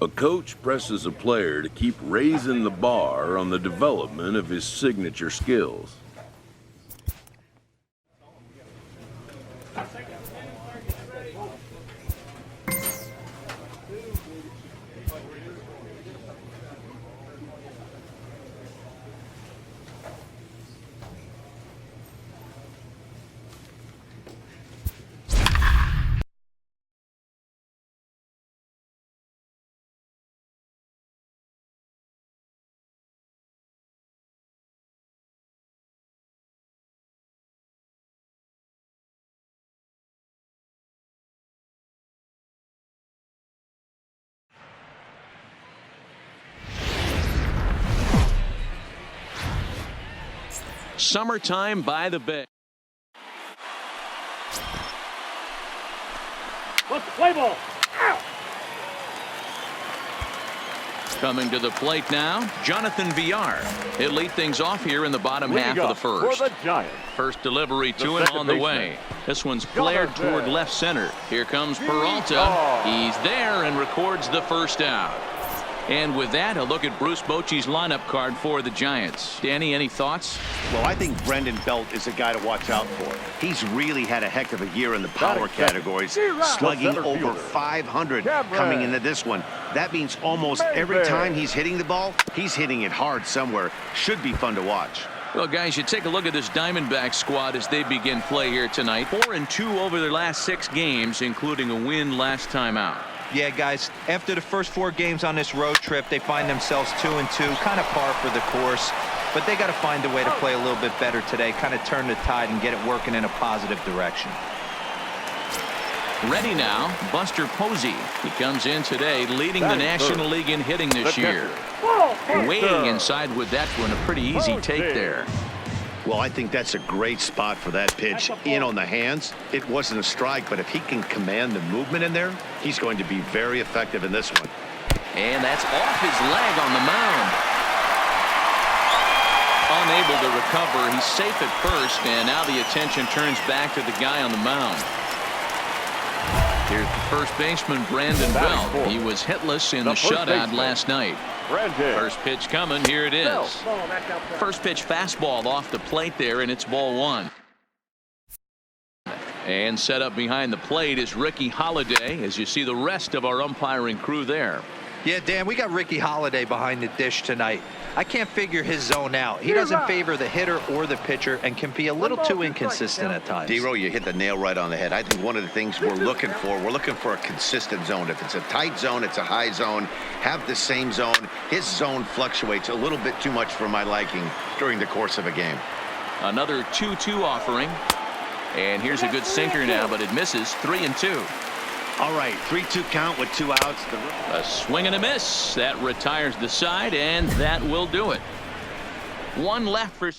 A coach presses a player to keep raising the bar on the development of his signature skills. Summertime by the Bay. Let's play ball. Coming to the plate now, Jonathan Villar. He'll lead things off here in the bottom half of the first. For the Giants. First delivery to him on the way. This one's flared toward left center. Here comes Peralta. He's there and records the first out. And with that, a look at Bruce Bochy's lineup card for the Giants. Danny, any thoughts? Well, I think Brendan Belt is a guy to watch out for. He's really had a heck of a year in the power categories, slugging over 500 coming into this one. That means almost every time he's hitting the ball, he's hitting it hard somewhere. Should be fun to watch. Well, guys, you take a look at this Diamondback squad as they begin play here tonight. 4-2 over their last 6 games, including a win last time out. Yeah, guys, after the first 4 games on this road trip, they find themselves 2-2, kind of par for the course. But they got to find a way to play a little bit better today, kind of turn the tide and get it working in a positive direction. Ready now, Buster Posey. He comes in today leading the National League in hitting this year. Weighing inside with that one, a pretty easy take there. Well, I think that's a great spot for that pitch in on the hands. It wasn't a strike, but if he can command the movement in there, he's going to be very effective in this one. And that's off his leg on the mound. Unable to recover. He's safe at first, and now the attention turns back to the guy on the mound. Here's the first baseman, Brandon Belt. He was hitless in the shutout last night. First pitch coming. Here it is. First pitch fastball off the plate there, and it's ball 1. And set up behind the plate is Ricky Holiday, as you see the rest of our umpiring crew there. Yeah, Dan, we got Ricky Holiday behind the dish tonight. I can't figure his zone out. He doesn't favor the hitter or the pitcher and can be a little too inconsistent at times. D-Row, you hit the nail right on the head. I think one of the things we're looking for a consistent zone. If it's a tight zone, it's a high zone. Have the same zone. His zone fluctuates a little bit too much for my liking during the course of a game. Another 2-2 offering. And here's a good sinker now, but it misses. 3-2. All right, 3-2 count with 2 outs. A swing and a miss. That retires the side, and that will do it. 1 left for.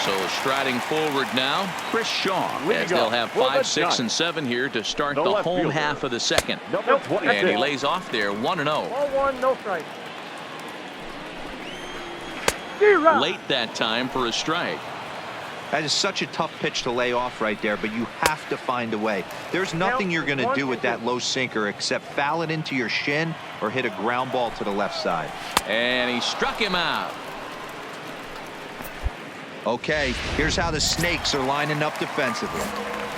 So striding forward now, Chris Shaw, as they'll have 5, 6, and 7 here to start the home half of the second. And he lays off there, 1-0. 1-1, no strike. Late that time for a strike. That is such a tough pitch to lay off right there, but you have to find a way. There's nothing you're going to do with that low sinker except foul it into your shin or hit a ground ball to the left side. And he struck him out. Okay, here's how the Snakes are lining up defensively.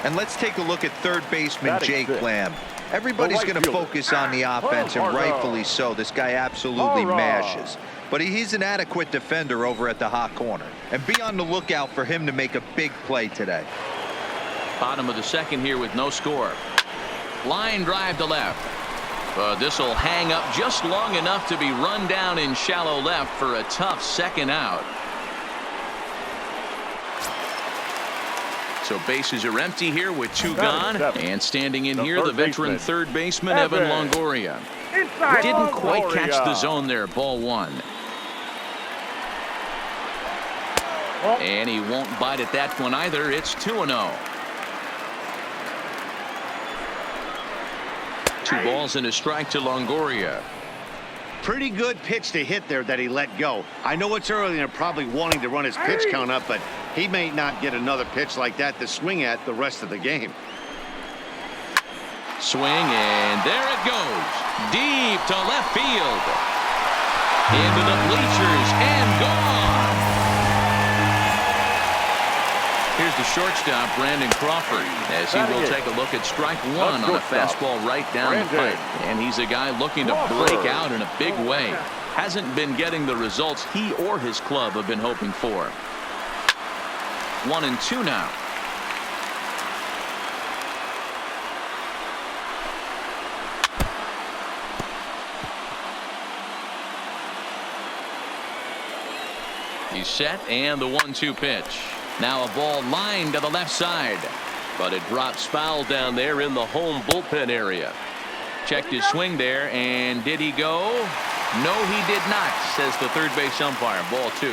And let's take a look at third baseman Jake Lamb. Everybody's going to focus on the offense, and rightfully so. This guy absolutely mashes. But he's an adequate defender over at the hot corner. And be on the lookout for him to make a big play today. Bottom of the second here with no score. Line drive to left. This will hang up just long enough to be run down in shallow left for a tough second out. So bases are empty here with 2 gone. And standing in here, the veteran third baseman, Evan Longoria. Didn't quite catch the zone there, ball 1. And he won't bite at that one either. It's 2-0. 2 balls and a strike to Longoria. Pretty good pitch to hit there that he let go. I know it's early and they're probably wanting to run his pitch count up, but he may not get another pitch like that to swing at the rest of the game. Swing, and there it goes. Deep to left field. Into the bleachers and gone. Here's the shortstop, Brandon Crawford, as he will take a look at strike one on a fastball right down the pipe. And he's a guy looking to break out in a big way. Hasn't been getting the results he or his club have been hoping for. 1-2 now. He's set, and the 1-2 pitch. Now a ball lined to the left side, but it drops foul down there in the home bullpen area. Checked his swing there, and did he go? No, he did not, says the third base umpire. Ball 2.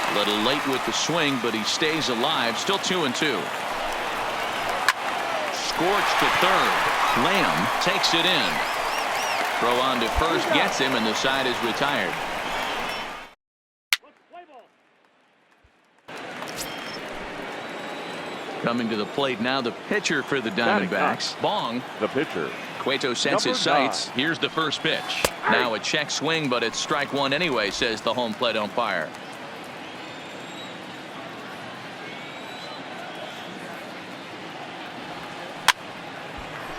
A little late with the swing, but he stays alive. Still 2-2. Scorch to third. Lamb takes it in. Throw on to first gets him, and the side is retired. Coming to the plate now, the pitcher for the Diamondbacks. Bong. The pitcher. Cueto sets his sights. Here's the first pitch. Now a check swing, but it's strike one anyway, says the home plate umpire.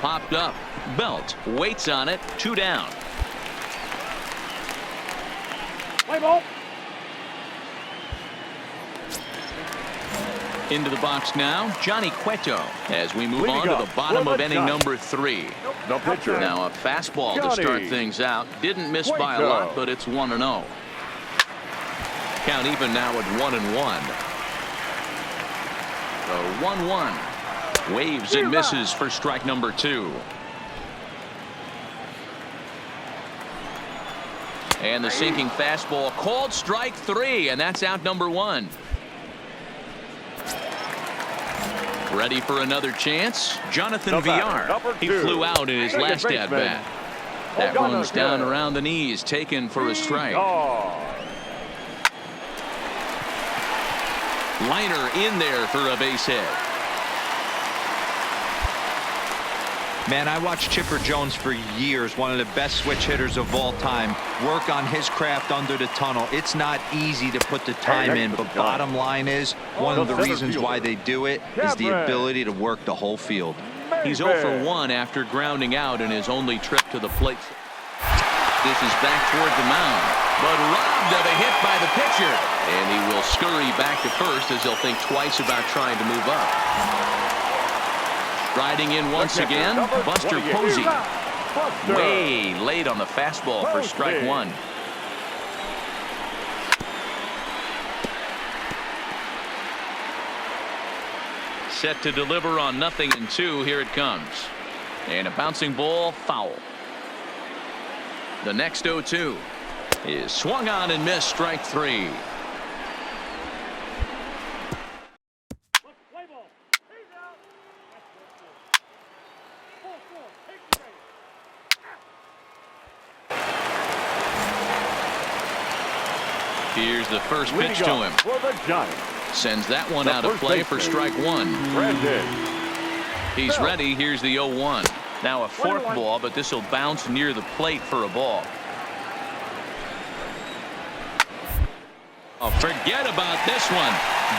Popped up. Belt waits on it. 2 down. Play ball. Into the box now, Johnny Cueto, as we move on to the bottom of inning number 3. The pitcher. Now a fastball to start things out. Didn't miss by a lot, but it's 1-0. Count even now at 1-1. The 1-1. Waves and misses for strike number 2. And the sinking fastball called strike 3, and that's out number 1. Ready for another chance. Jonathan Villar. He flew out in his last at bat. That one's down around the knees, taken for a strike. Liner in there for a base hit. Man, I watched Chipper Jones for years, one of the best switch hitters of all time. Work on his craft under the tunnel. It's not easy to put the time in, but bottom line is, one of the reasons why they do it is the ability to work the whole field. He's 0 for 1 after grounding out in his only trip to the plate. This is back toward the mound, but robbed of a hit by the pitcher. And he will scurry back to first as he'll think twice about trying to move up. Riding in once again, Buster Posey. Way late on the fastball for strike 1. Set to deliver on 0-2. Here it comes. And a bouncing ball, foul. The next 0-2 is swung on and missed, strike 3. Here's the first pitch to him. Sends that one out of play for strike 1. He's ready. Here's the 0-1. Now a fork ball, but this will bounce near the plate for a ball. Oh, forget about this one.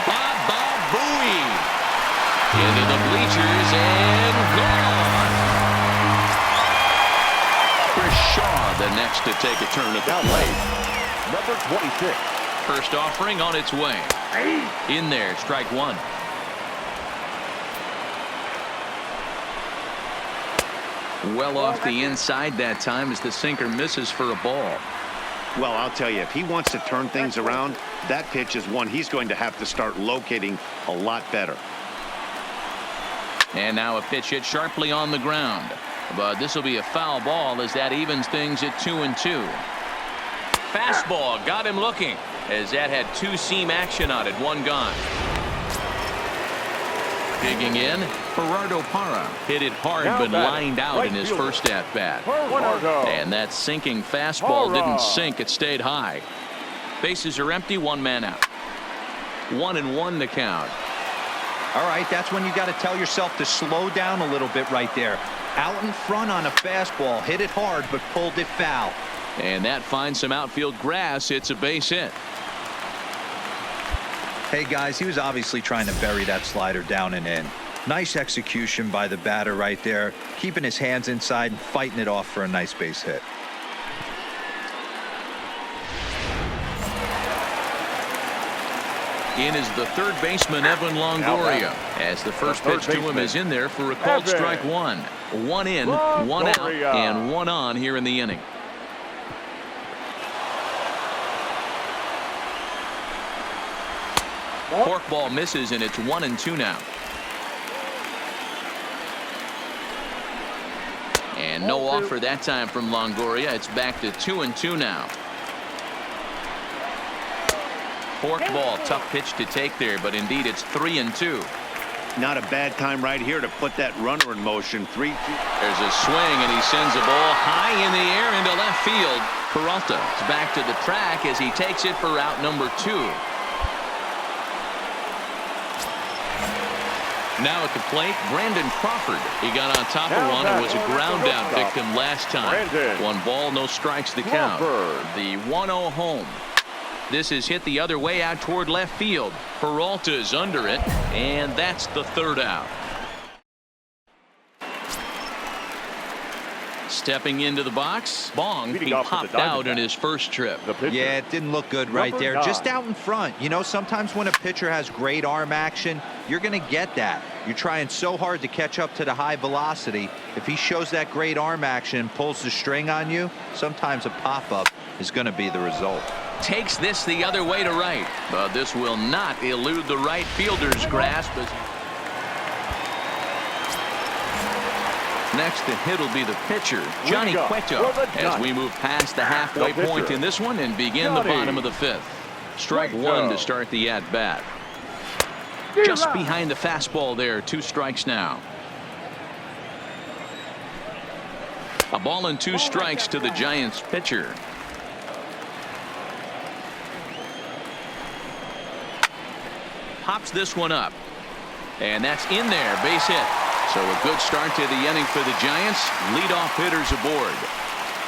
Baba Booey. Into the bleachers and gone. Chris Shaw the next to take a turn at the plate. Number 26. First offering on its way. In there, strike 1. Well off the inside that time as the sinker misses for a ball. Well, I'll tell you, if he wants to turn things around, that pitch is one he's going to have to start locating a lot better. And now a pitch hit sharply on the ground. But this will be a foul ball as that evens things at 2-2. Fastball got him looking as that had 2-seam action on it. 1 gone. Digging in, Gerardo Parra hit it hard but lined out in his first at-bat. And that sinking fastball didn't sink, it stayed high. Bases are empty, one man out. 1-1 the count. All right, that's when you got to tell yourself to slow down a little bit right there. Out in front on a fastball, hit it hard but pulled it foul. And that finds some outfield grass. It's a base hit. Hey guys, he was obviously trying to bury that slider down and in. Nice execution by the batter right there, keeping his hands inside and fighting it off for a nice base hit. In is the third baseman, Evan Longoria, as the first pitch to him is in there for a called strike one. One in, one out, and one on here in the inning. Forkball misses, and it's 1-2 now. And no offer that time from Longoria. It's back to 2-2 now. Forkball, tough pitch to take there, but indeed it's 3-2. Not a bad time right here to put that runner in motion. 3-2. There's a swing, and he sends a ball high in the air into left field. Peralta is back to the track as he takes it for out number 2. Now at the plate, Brandon Crawford. He got on top of one and was a ground out victim last time. 1 ball, no strikes to count. The 1-0 home. This is hit the other way out toward left field. Peralta is under it, and that's the third out. Stepping into the box, Bong, he popped out in his first trip. Yeah, it didn't look good right there. Just out in front. You know, sometimes when a pitcher has great arm action, you're going to get that. You're trying so hard to catch up to the high velocity. If he shows that great arm action and pulls the string on you, sometimes a pop-up is going to be the result. Takes this the other way to right, but this will not elude the right fielder's grasp. Next to hit will be the pitcher, Johnny Cueto, as we move past the halfway point in this one and begin the bottom of the 5th. Strike 1 to start the at-bat. Just behind the fastball there, 2 strikes now. A ball and 2 strikes to the Giants pitcher. Pops this one up, and that's in there, base hit. So a good start to the inning for the Giants. Leadoff hitters aboard.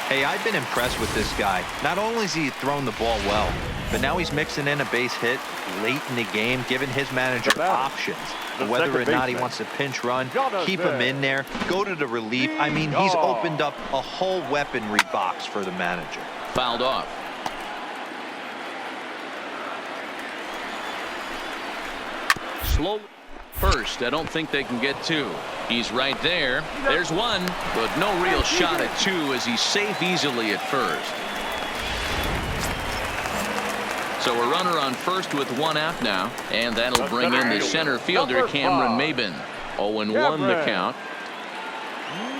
Hey, I've been impressed with this guy. Not only has he thrown the ball well, but now he's mixing in a base hit late in the game, giving his manager options. Whether or not he wants to pinch run, keep him in there, go to the relief. I mean, he's opened up a whole weaponry box for the manager. Fouled off. Slow first. I don't think they can get 2. He's right there. There's 1, but no real shot at 2 as he's safe easily at first. So a runner on first with 1 out now, and that'll bring in the center fielder Cameron Maben. 0-1 the count.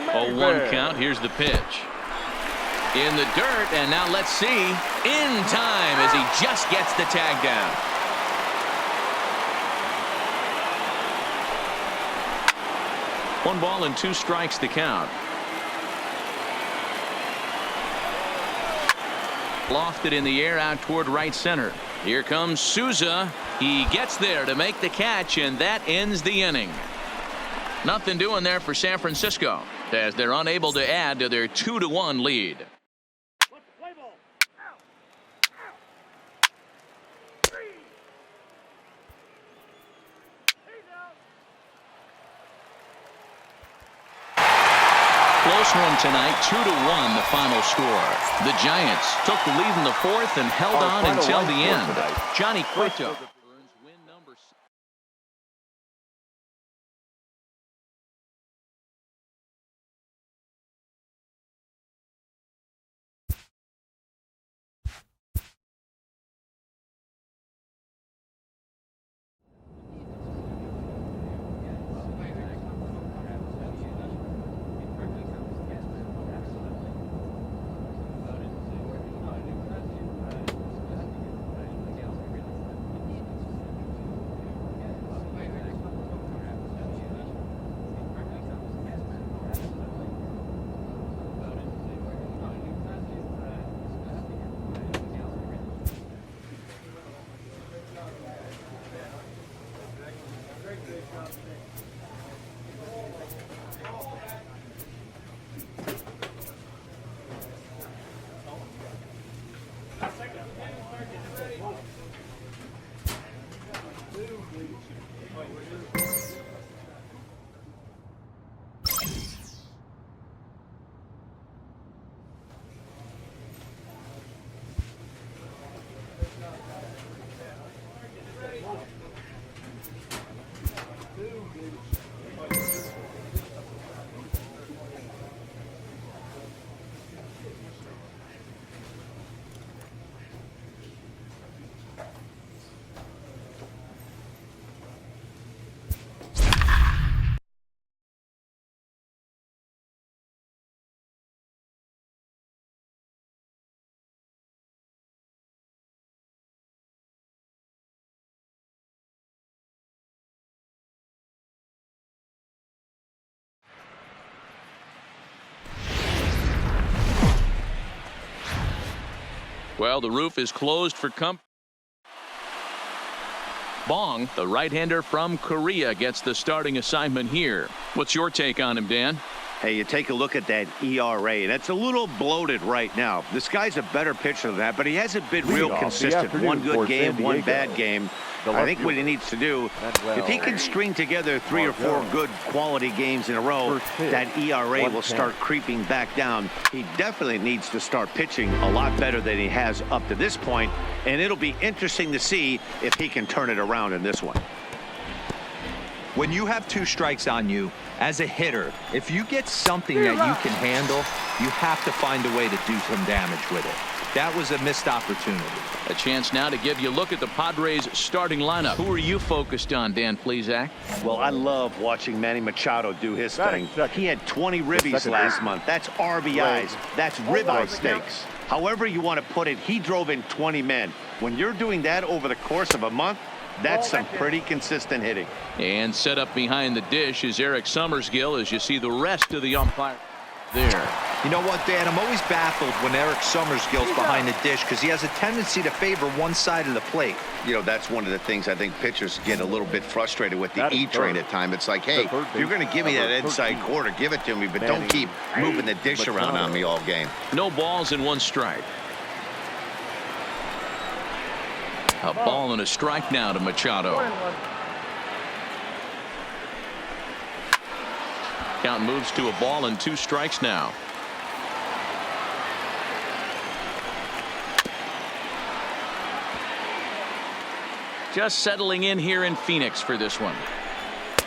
0-1 count. Here's the pitch. In the dirt, and now let's see. In time as he just gets the tag down. One ball and 2 strikes to count. Lofted in the air out toward right center. Here comes Souza. He gets there to make the catch, and that ends the inning. Nothing doing there for San Francisco as they're unable to add to their 2-1 lead. Close one tonight, 2-1 the final score. The Giants took the lead in the 4th and held on until the end. Johnny Cueto earns win number 6. Well, the roof is closed for company. Bong, the right-hander from Korea, gets the starting assignment here. What's your take on him, Dan? Hey, you take a look at that ERA, and it's a little bloated right now. This guy's a better pitcher than that, but he hasn't been real consistent. One good game, one bad game. I think what he needs to do, if he can string together 3 or 4 good quality games in a row, that ERA will start creeping back down. He definitely needs to start pitching a lot better than he has up to this point, and it'll be interesting to see if he can turn it around in this one. When you have 2 strikes on you, as a hitter, if you get something that you can handle, you have to find a way to do some damage with it. That was a missed opportunity. A chance now to give you a look at the Padres starting lineup. Who are you focused on, Dan Plesac? Well, I love watching Manny Machado do his thing. He had 20 ribbies last month. That's RBIs. That's ribeye steaks. However you want to put it, he drove in 20 men. When you're doing that over the course of a month, that's some pretty consistent hitting. And set up behind the dish is Eric Summersgill as you see the rest of the umpire there. You know what, Dan? I'm always baffled when Eric Summersgill's behind the dish because he has a tendency to favor one side of the plate. You know, that's one of the things I think pitchers get a little bit frustrated with the E-train at times. It's like, hey, if you're going to give me that inside quarter, give it to me, but don't keep moving the dish around on me all game. No balls and 1 strike. A ball and a strike now to Machado. Count moves to a ball and 2 strikes now. Just settling in here in Phoenix for this one.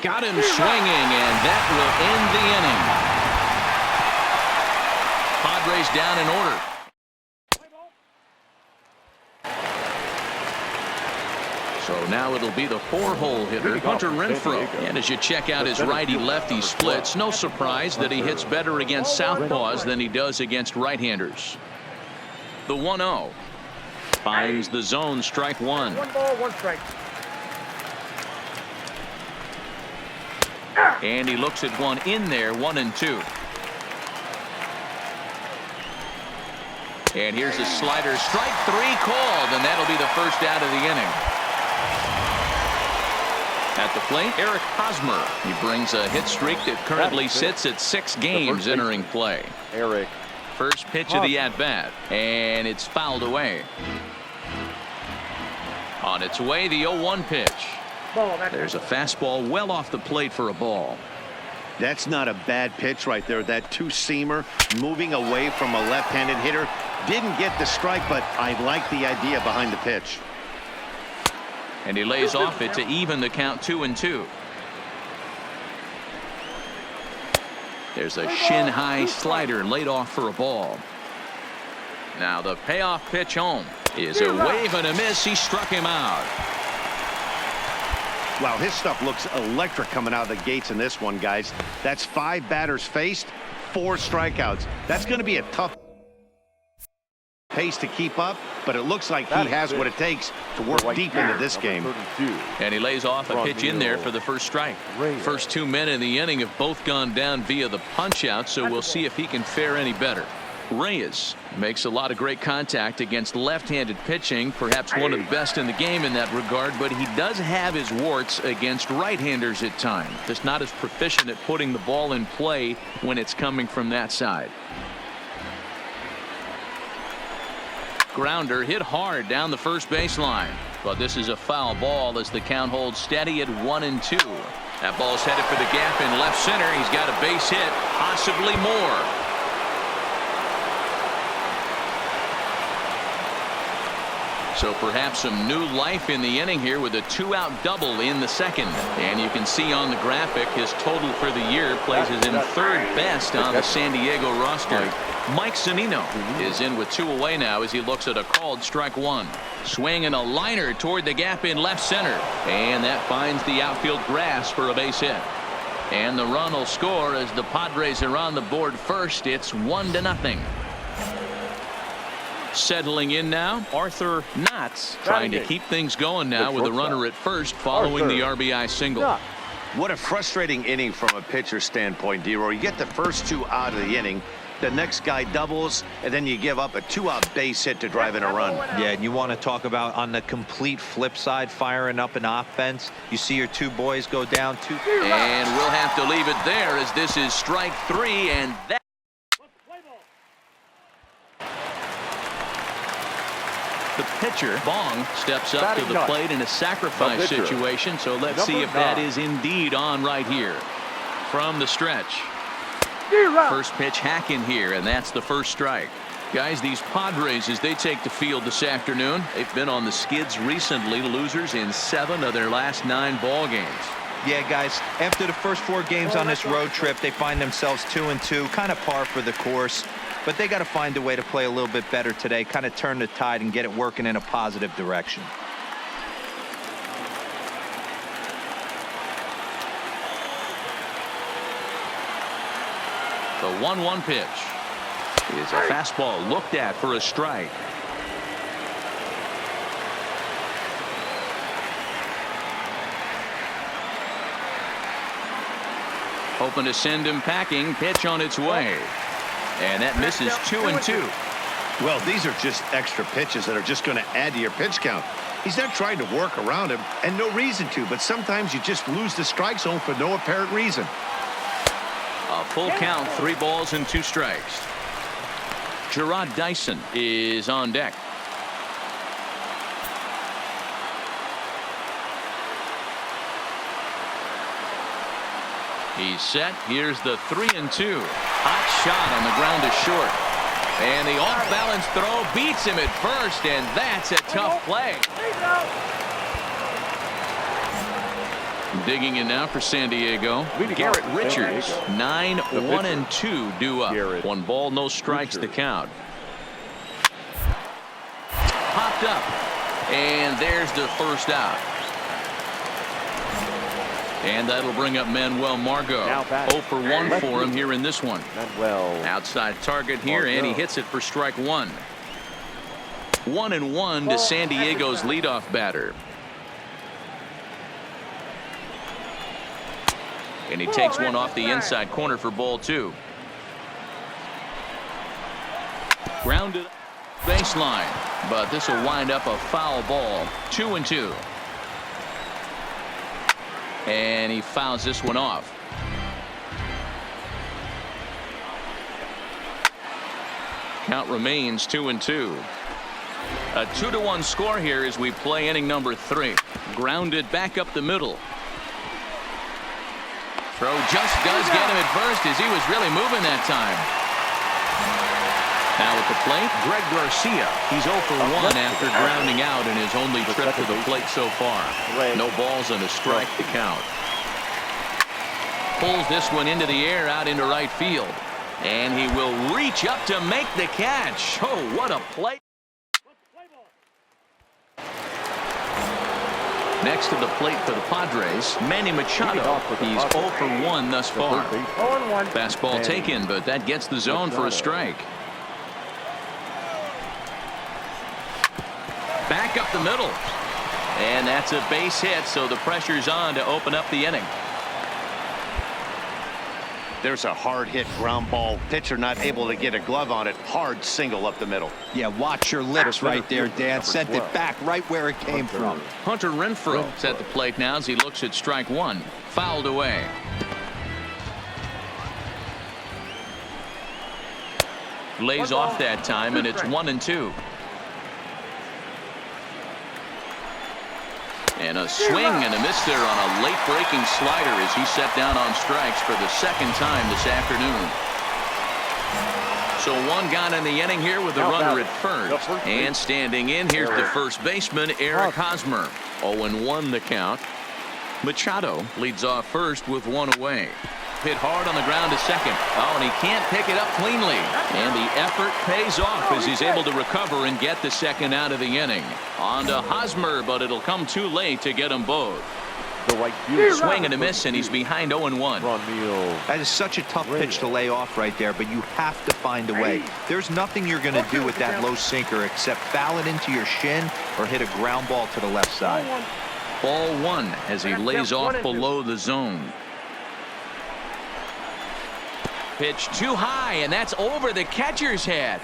Got him swinging, and that will end the inning. Padres down in order. So now it'll be the 4-hole hitter, Hunter Renfroe. And as you check out his righty-lefty splits, no surprise that he hits better against southpaws than he does against right-handers. The 1-0. Finds the zone, strike 1. 1 ball, 1 strike. And he looks at one in there, 1-2. And here's a slider, strike 3 called, and that'll be the first out of the inning. At the plate, Eric Hosmer. He brings a hit streak that currently sits at 6 games entering play. Eric. First pitch of the at-bat, and it's fouled away. On its way, the 0-1 pitch. There's a fastball well off the plate for a ball. That's not a bad pitch right there. That 2-seamer moving away from a left-handed hitter. Didn't get the strike, but I like the idea behind the pitch. And he lays off it to even the count 2-2. There's a shin-high slider laid off for a ball. Now the payoff pitch home is a wave and a miss. He struck him out. Wow, his stuff looks electric coming out of the gates in this one, guys. That's 5 batters faced, 4 strikeouts. That's going to be a tough pace to keep up, but it looks like he has what it takes to work deep into this game. And he lays off a pitch in there for the first strike. First 2 men in the inning have both gone down via the punch-out, so we'll see if he can fare any better. Reyes makes a lot of great contact against left-handed pitching, perhaps one of the best in the game in that regard, but he does have his warts against right-handers at times. Just not as proficient at putting the ball in play when it's coming from that side. Grounder hit hard down the first baseline, but this is a foul ball as the count holds steady at 1-2. That ball's headed for the gap in left center. He's got a base hit, possibly more. So perhaps some new life in the inning here with a 2-out double in the second. And you can see on the graphic his total for the year places him 3rd best on the San Diego roster. Mike Zunino is in with 2 away now as he looks at a called strike 1. Swinging a liner toward the gap in left center. And that finds the outfield grass for a base hit. And the run will score as the Padres are on the board first. It's 1-0. Settling in now, Arthur Knotts trying to keep things going now with a runner at first following the RBI single. What a frustrating inning from a pitcher standpoint, D-Roy. You get the first 2 out of the inning. the next guy doubles, and then you give up a 2-out base hit to drive in a run. Yeah, and you want to talk about on the complete flip side, firing up an offense. You see your two boys go down 2. And we'll have to leave it there as this is strike 3, and that. The pitcher, Bong, steps up to the plate in a sacrifice situation, so let's see if that is indeed on right here. From the stretch. First pitch hack in here, and that's the first strike. Guys, these Padres, as they take the field this afternoon, they've been on the skids recently, losers in 7 of their last 9 ball games. Yeah, guys, after the first 4 games on this road trip, they find themselves 2-2, kind of par for the course. But they got to find a way to play a little bit better today, kind of turn the tide and get it working in a positive direction. The 1-1 pitch is a fastball looked at for a strike. Hoping to send him packing. Pitch on its way. And that misses 2-2. Well, these are just extra pitches that are just going to add to your pitch count. He's not trying to work around him, and no reason to, but sometimes you just lose the strike zone for no apparent reason. A full count, 3 balls and 2 strikes. Gerard Dyson is on deck. He's set. Here's the 3-2. Hot shot on the ground to short. And the off-balance throw beats him at first, and that's a tough play. Digging in now for San Diego, Garrett Richards. 9-1-2 due up. 1 ball, no strikes to count. Popped up, and there's the first out. And that'll bring up Manuel Margot. 0 for 1 for him here in this one. Outside target here, and he hits it for strike 1. 1-1 to San Diego's leadoff batter. And he takes one off the inside corner for ball 2. Grounded baseline, but this will wind up a foul ball. 2-2. And he fouls this one off. Count remains 2-2. A 2-1 score here as we play inning number 3. Grounded back up the middle. Throw just does get him at first as he was really moving that time. Now at the plate, Greg Garcia. He's 0 for 1 after grounding out in his only trip to the plate so far. No balls and a strike to count. Pulls this one into the air out into right field. And he will reach up to make the catch. Oh, what a play. Next to the plate for the Padres, Manny Machado. He's 0 for 1 thus far. Fastball taken, but that gets the zone for a strike. Back up the middle. And that's a base hit, so the pressure's on to open up the inning. There's a hard hit ground ball. Pitcher not able to get a glove on it. Hard single up the middle. Yeah, watch your lips right there, Dan. Sent it back right where it came from. Hunter Renfroe's at the plate now as he looks at strike 1. Fouled away. Lays off that time, and it's 1-2. And a swing and a miss there on a late breaking slider as he set down on strikes for the 2nd time this afternoon. So 1 gone in the inning here with a runner at first. And standing in, here's the first baseman, Eric Hosmer. 0-1 the count. Machado leads off first with 1 away. Hit hard on the ground to second. Oh, and he can't pick it up cleanly. And the effort pays off as he's able to recover and get the 2nd out of the inning. On to Hosmer, but it'll come too late to get them both. Swing and a miss, and he's behind 0-1. That is such a tough pitch to lay off right there, but you have to find a way. There's nothing you're going to do with that low sinker except foul it into your shin or hit a ground ball to the left side. Ball 1 as he lays off below the zone. Pitch too high, and that's over the catcher's head.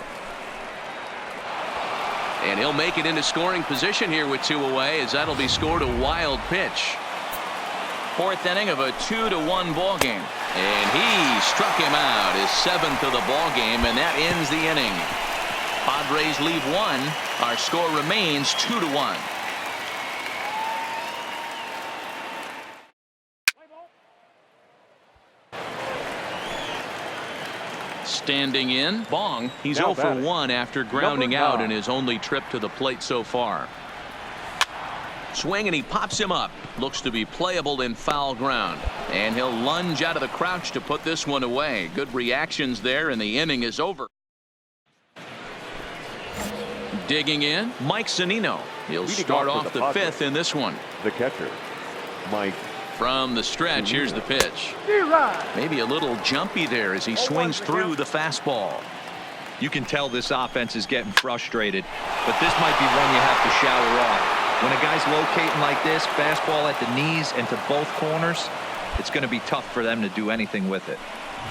And he'll make it into scoring position here with 2 away, as that'll be scored a wild pitch. 4th inning of a 2-1 ball game. And he struck him out, his 7th of the ball game, and that ends the inning. Padres leave 1. Our score remains 2-1. Standing in, Bong. He's 0 for 1 after grounding out in his only trip to the plate so far. Swing, and he pops him up. Looks to be playable in foul ground. And he'll lunge out of the crouch to put this one away. Good reactions there, and the inning is over. Digging in, Mike Zunino. He'll start off the 5th in this one. The catcher, Mike. From the stretch, here's the pitch. Maybe a little jumpy there as he swings through the fastball. You can tell this offense is getting frustrated, but this might be one you have to shower off. When a guy's locating like this, fastball at the knees and to both corners, it's going to be tough for them to do anything with it.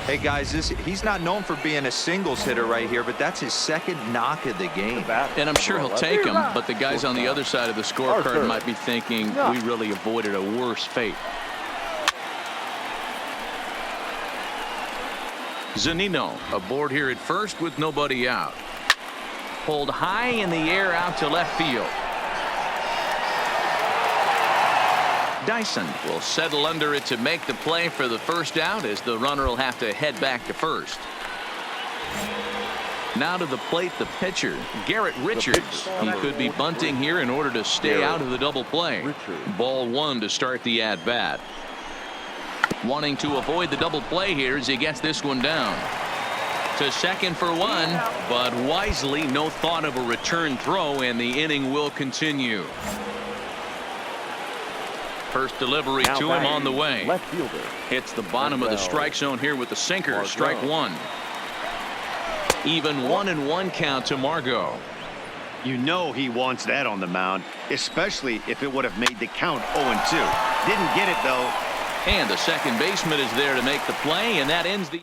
Hey guys, he's not known for being a singles hitter right here, but that's his 2nd knock of the game. And I'm sure he'll take him, but the guys on the other side of the scorecard might be thinking we really avoided a worse fate. Zunino aboard here at first with nobody out. Pulled high in the air out to left field. Dyson will settle under it to make the play for the first out, as the runner will have to head back to first. Now to the plate, the pitcher, Garrett Richards. He could be bunting here in order to stay out of the double play. Ball 1 to start the at-bat. Wanting to avoid the double play here as he gets this one down. To second for 1, but wisely no thought of a return throw, and the inning will continue. First delivery to him on the way. Left fielder. Hits the bottom of the strike zone here with the sinker. Strike 1. Even 1-1 count to Margot. You know he wants that on the mound, especially if it would have made the count 0-2. Didn't get it, though. And the second baseman is there to make the play, and that ends the...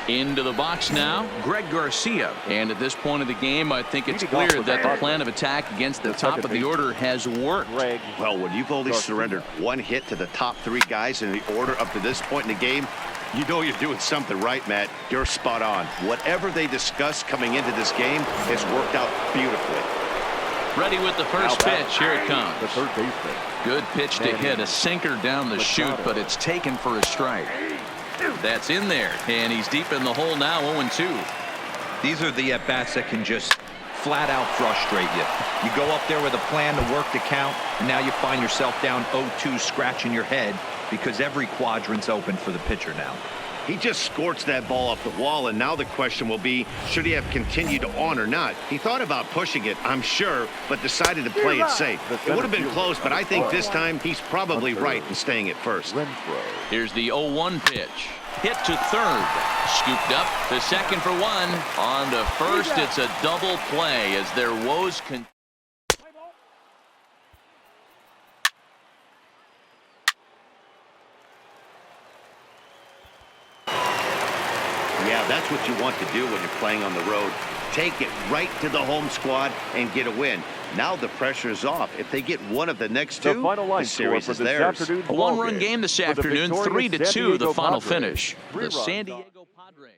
Into the box now, Greg Garcia. And at this point of the game, I think it's clear that the plan of attack against the top of the order has worked. Well, when you've only surrendered 1 hit to the top 3 guys in the order up to this point in the game, you know you're doing something right, Matt. You're spot on. Whatever they discussed coming into this game has worked out beautifully. Ready with the first pitch. Here it comes. The third baseman. Good pitch to hit. A sinker down the chute, but it's taken for a strike. That's in there, and he's deep in the hole now, 0-2. These are the at-bats that can just flat out frustrate you. You go up there with a plan to work the count, and now you find yourself down 0-2, scratching your head because every quadrant's open for the pitcher now. He just scorched that ball off the wall, and now the question will be, should he have continued on or not? He thought about pushing it, I'm sure, but decided to play it safe. It would have been close, but I think this time he's probably right in staying at first. Here's the 0-1 pitch. Hit to third. Scooped up to second for 1. On to first, it's a double play as their woes continue. Yeah, that's what you want to do when you're playing on the road. Take it right to the home squad and get a win. Now the pressure is off. If they get one of the next 2, the series is theirs. A 1-run game this afternoon, 3-2 the final finish. The San Diego Padres.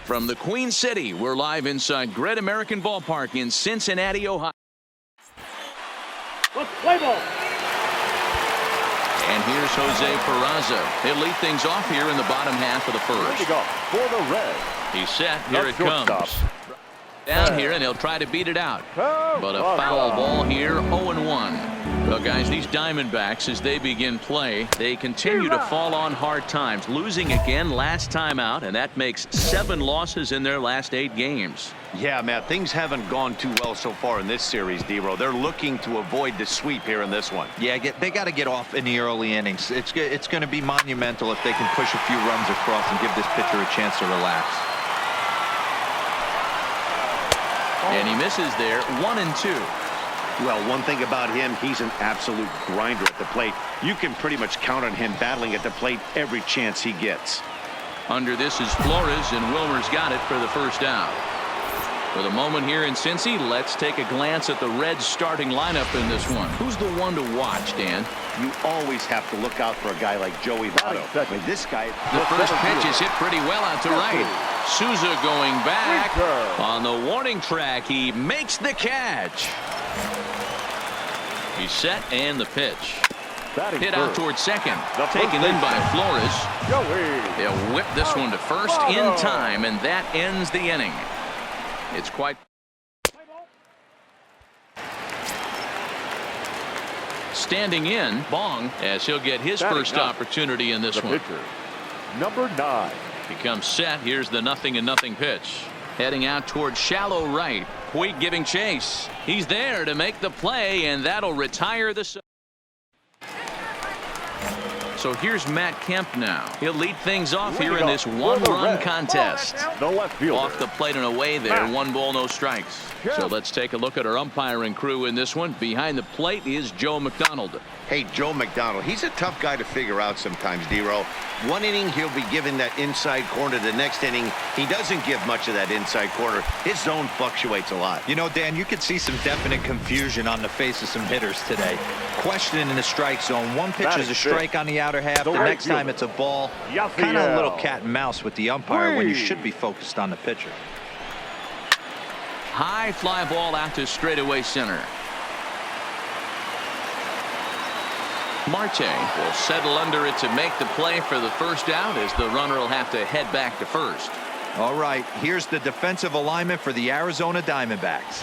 From the Queen City, we're live inside Great American Ballpark in Cincinnati, Ohio. Let's play ball. And here's Jose Peraza. He'll lead things off here in the bottom half of the first. Leading off for the Reds. He's set. Here it Shortstop. comes. Down here, and he'll try to beat it out. But a foul ball here, 0-1. Well, guys, these Diamondbacks, as they begin play, they continue to fall on hard times. Losing again last time out, and that makes 7 losses in their last 8 games. Yeah, Matt, things haven't gone too well so far in this series, D-Ro. They're looking to avoid the sweep here in this one. Yeah, they got to get off in the early innings. It's going to be monumental if they can push a few runs across and give this pitcher a chance to relax. And he misses there, 1-2. Well, one thing about him, he's an absolute grinder at the plate. You can pretty much count on him battling at the plate every chance he gets. Under this is Flores, and Wilmer's got it for the first out. For the moment here in Cincy, let's take a glance at the Reds starting lineup in this one. Who's the one to watch, Dan? You always have to look out for a guy like Joey Votto. I mean, this guy... The first pitch is hit pretty well out to right. Souza going back. On the warning track, he makes the catch. He's set, and the pitch. Hit out towards second. Taken in by Flores. They'll whip this one to first in time, and that ends the inning. It's quite... Standing in, Bong, as he'll get his first opportunity in this one. Number 9. He comes set. Here's the 0-0 pitch. Heading out towards shallow right. Puig giving chase. He's there to make the play, and that'll retire the... So here's Matt Kemp now. He'll lead things off here in this one-run contest. The left fielder. Off the plate and away there. 1 ball, no strikes. So let's take a look at our umpiring crew in this one. Behind the plate is Joe McDonald. Hey, Joe McDonald, he's a tough guy to figure out sometimes, D-Ro. One inning, he'll be giving that inside corner. The next inning, he doesn't give much of that inside corner. His zone fluctuates a lot. You know, Dan, you could see some definite confusion on the face of some hitters today. Questioning in the strike zone. One pitch is a strike on the outer half. The next time it's a ball. Kind of a little cat and mouse with the umpire when you should be focused on the pitcher. High fly ball out to straightaway center. Marte will settle under it to make the play for the first out, as the runner will have to head back to first. All right, here's the defensive alignment for the Arizona Diamondbacks.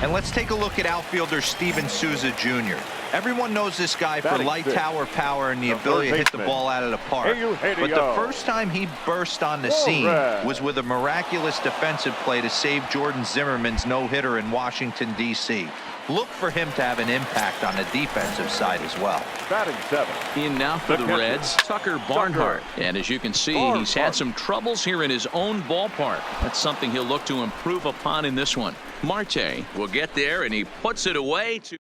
And let's take a look at outfielder Steven Souza Jr. Everyone knows this guy for light tower power and the ability to hit the ball out of the park. But the first time he burst on the scene was with a miraculous defensive play to save Jordan Zimmerman's no-hitter in Washington, D.C. Look for him to have an impact on the defensive side as well. Batting 7. In now for the Reds, Tucker Barnhart. And as you can see, he's had some troubles here in his own ballpark. That's something he'll look to improve upon in this one. Marte will get there, and he puts it away to...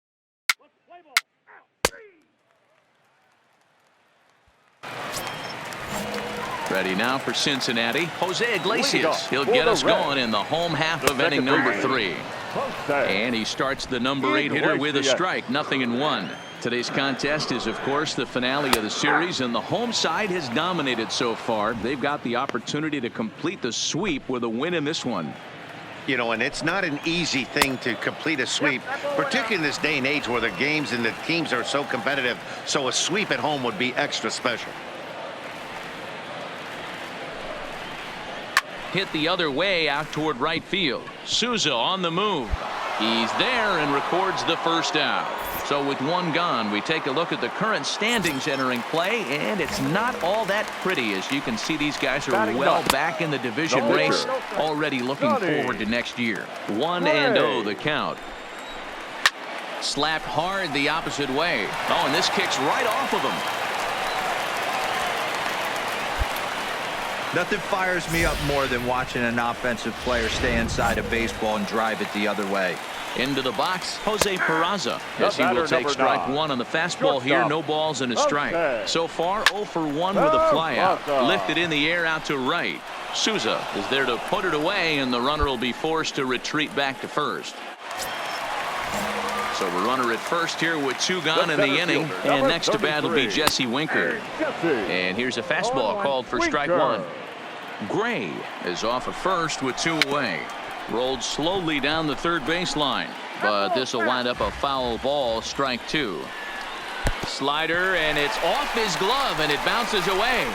Ready now for Cincinnati, Jose Iglesias. He'll get us going in the home half of inning number 3. And he starts the number 8 hitter with a strike, 0-1. Today's contest is, of course, the finale of the series, and the home side has dominated so far. They've got the opportunity to complete the sweep with a win in this one. You know, and it's not an easy thing to complete a sweep, particularly in this day and age where the games and the teams are so competitive. So a sweep at home would be extra special. Hit the other way out toward right field. Souza on the move. He's there and records the first out. So with 1 gone, we take a look at the current standings entering play, and it's not all that pretty. As you can see, these guys are well back in the division race, already looking forward to next year. 1-0 the count. Slapped hard the opposite way. Oh, and this kicks right off of him. Nothing fires me up more than watching an offensive player stay inside of baseball and drive it the other way. Into the box, Jose Peraza, as he will take strike 1 on the fastball here. No balls and a strike. So far, 0 for 1 with a flyout. Lifted in the air out to right. Souza is there to put it away, and the runner will be forced to retreat back to first. So the runner at first here with 2 gone in the inning, and next to bat will be Jesse Winker. And here's a fastball called for strike 1. Gray is off at first with 2 away. Rolled slowly down the third baseline, but this will wind up a foul ball, strike 2. Slider, and it's off his glove, and it bounces away.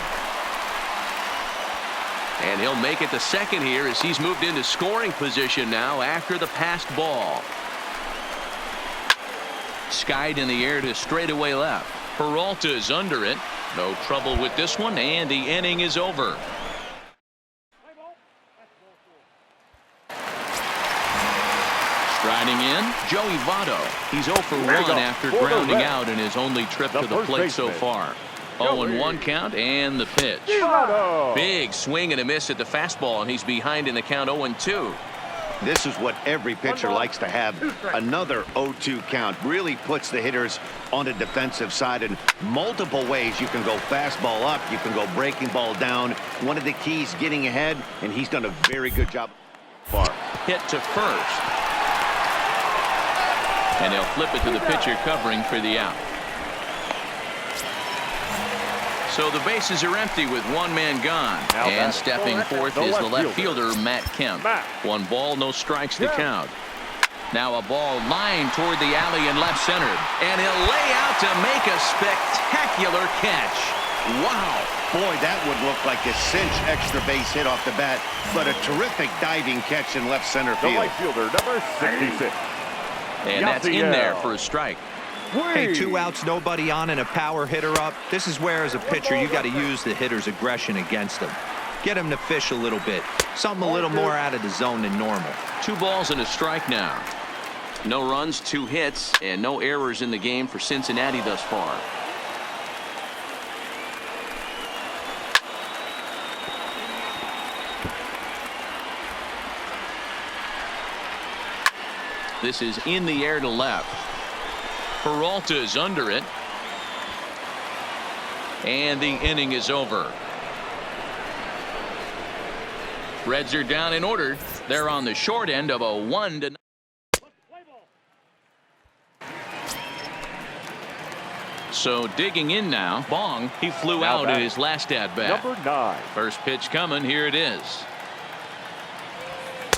And he'll make it to second here as he's moved into scoring position now after the passed ball. Skied in the air to straightaway left. Peralta is under it. No trouble with this one, and the inning is over. Striding in, Joey Votto. He's 0 for 1 after grounding out in his only trip to the plate so far. 0-1 count and the pitch. Big swing and a miss at the fastball, and he's behind in the count 0-2. This is what every pitcher likes to have. Another 0-2 count really puts the hitters on the defensive side in multiple ways. You can go fastball up, you can go breaking ball down. One of the keys, getting ahead, and he's done a very good job far. Hit to first. And they'll flip it to the pitcher covering for the out. So the bases are empty with 1 man gone. And stepping forth is the left fielder, Matt Kemp. 1 ball, no strikes to count. Now a ball lined toward the alley in left center. And he'll lay out to make a spectacular catch. Wow. Boy, that would look like a cinch extra base hit off the bat. But a terrific diving catch in left center field. The right fielder, number 66. And that's in there for a strike. Hey, 2 outs, nobody on, and a power hitter up. This is where, as a pitcher, you got to use the hitter's aggression against him. Get him to fish a little bit. Something a little more out of the zone than normal. 2 balls and a strike now. No runs, 2 hits, and no errors in the game for Cincinnati thus far. This is in the air to left. Peralta is under it. And the inning is over. Reds are down in order. They're on the short end of a 1-0. So digging in now, Bong, he flew out at his last at bat. Number 9. First pitch coming, here it is.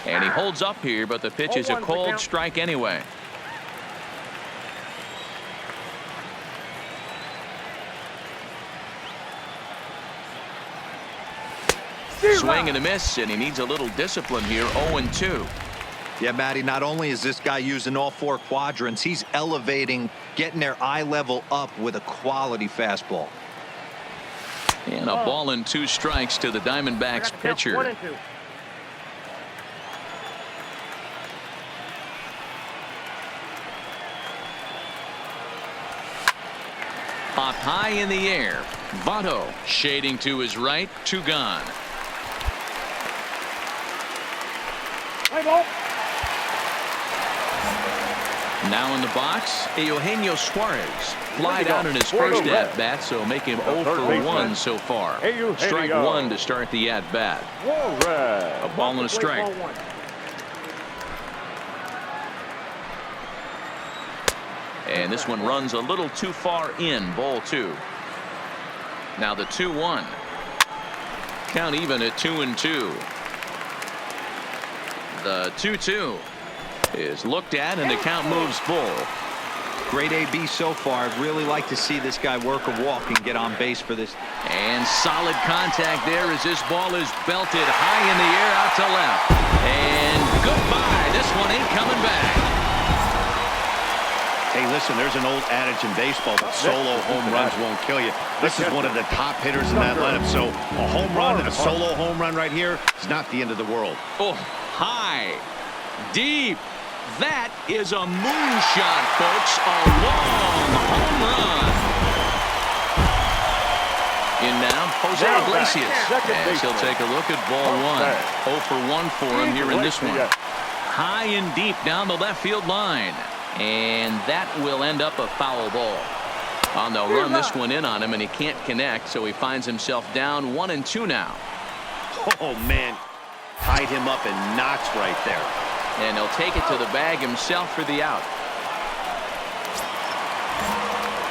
And he holds up here, but the pitch is a cold strike anyway. Swing and a miss, and he needs a little discipline here. 0-2. Yeah, Matty, not only is this guy using all 4 quadrants, he's elevating, getting their eye level up with a quality fastball. And a ball and 2 strikes to the Diamondbacks pitcher. 1-2. Up high in the air. Votto shading to his right. 2 gone. Now in the box, Eugenio Suarez flied out in his first at bat, so make him 0 for 1 so far. Strike 1 to start the at bat. A ball and a strike. And this one runs a little too far in. Ball 2. Now the 2-1. Count even at 2-2. The 2-2 is looked at, and the count moves full. Great AB so far. I'd really like to see this guy work a walk and get on base for this. And solid contact there as this ball is belted high in the air out to left. And goodbye. This one ain't coming back. Hey, listen, there's an old adage in baseball that solo home runs won't kill you. This is one of the top hitters in that lineup, so a home run and a solo home run right here is not the end of the world. Oh, high, deep. That is a moonshot, folks. A long home run. In now, Jose Iglesias, as he'll take a look at ball 1. 0 for 1 for him here in this one. High and deep down the left field line. And that will end up a foul ball. Oh, they'll run this one in on him, and he can't connect, so he finds himself down 1-2 now. Oh, man. Tied him up in knots right there. And he'll take it to the bag himself for the out.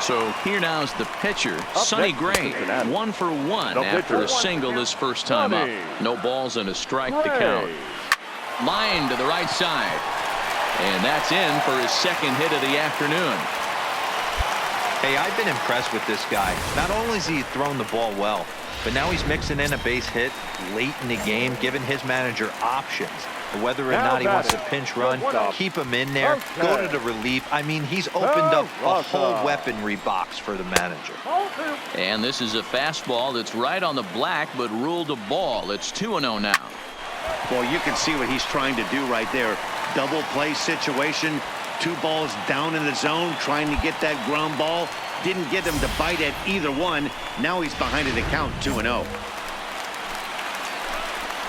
So here now's the pitcher, Sonny Gray, 1 for 1 after a single his first time up. No balls and a strike to count. Line to the right side. And that's in for his second hit of the afternoon. Hey, I've been impressed with this guy. Not only has he thrown the ball well, but now he's mixing in a base hit late in the game, giving his manager options. Whether or not he wants to pinch run, keep him in there, go to the relief. I mean, he's opened up a whole weaponry box for the manager. And this is a fastball that's right on the black, but ruled a ball. It's 2-0 now. Well, you can see what he's trying to do right there. Double play situation. 2 balls down in the zone, trying to get that ground ball. Didn't get him to bite at either one. Now he's behind in the count, 2-0.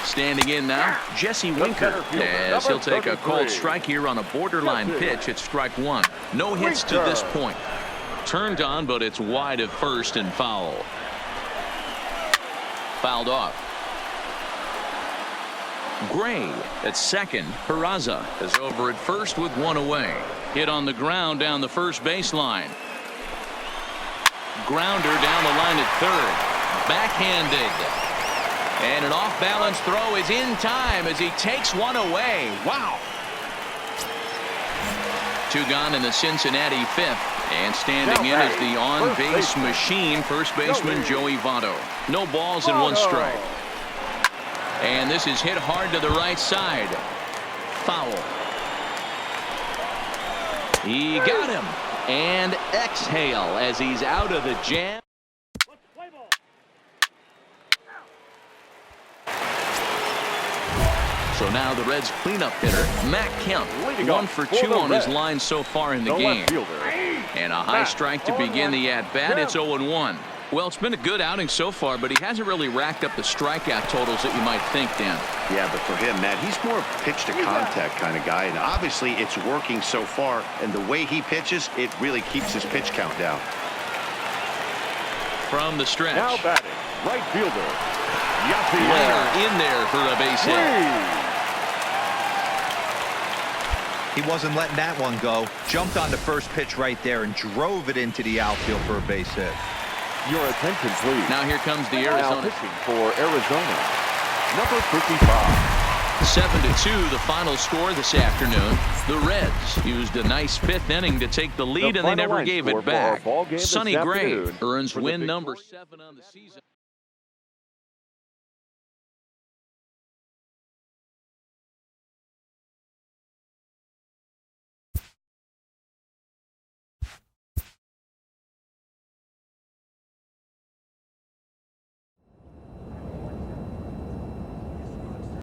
Standing in now, Jesse Winker, as he'll take a called strike here on a borderline pitch at strike 1. No hits to this point. Turned on, but it's wide at first and foul. Fouled off. Gray at second. Peraza is over at first with 1 away. Hit on the ground down the first baseline. Grounder down the line at third. Backhanded. And an off-balance throw is in time as he takes 1 away. Wow. 2 gone in the Cincinnati fifth. And standing in is the on-base machine, first baseman Joey Votto. No balls and 1 strike. And this is hit hard to the right side. Foul. He got him. And exhale as he's out of the jam. So now the Reds cleanup hitter, Matt Kemp, 1 for 2 on his line so far in the game. And a high strike to begin the at-bat. It's 0-1. Well, it's been a good outing so far, but he hasn't really racked up the strikeout totals that you might think, Dan. Yeah, but for him, Matt, he's more of a pitch-to-contact kind of guy, and obviously it's working so far, and the way he pitches, it really keeps his pitch count down. From the stretch. Now batting, right fielder, Liner in there for a base hit. He wasn't letting that one go. Jumped on the first pitch right there and drove it into the outfield for a base hit. Your attention, please. Now here comes the Now Arizona. pitching for Arizona, number 55. 7-2 the final score this afternoon. The Reds used a nice 5th inning to take the lead, and they final never line gave score it for our back. ball game this Sonny Gray afternoon earns for the win Big number Four. 7 on the season.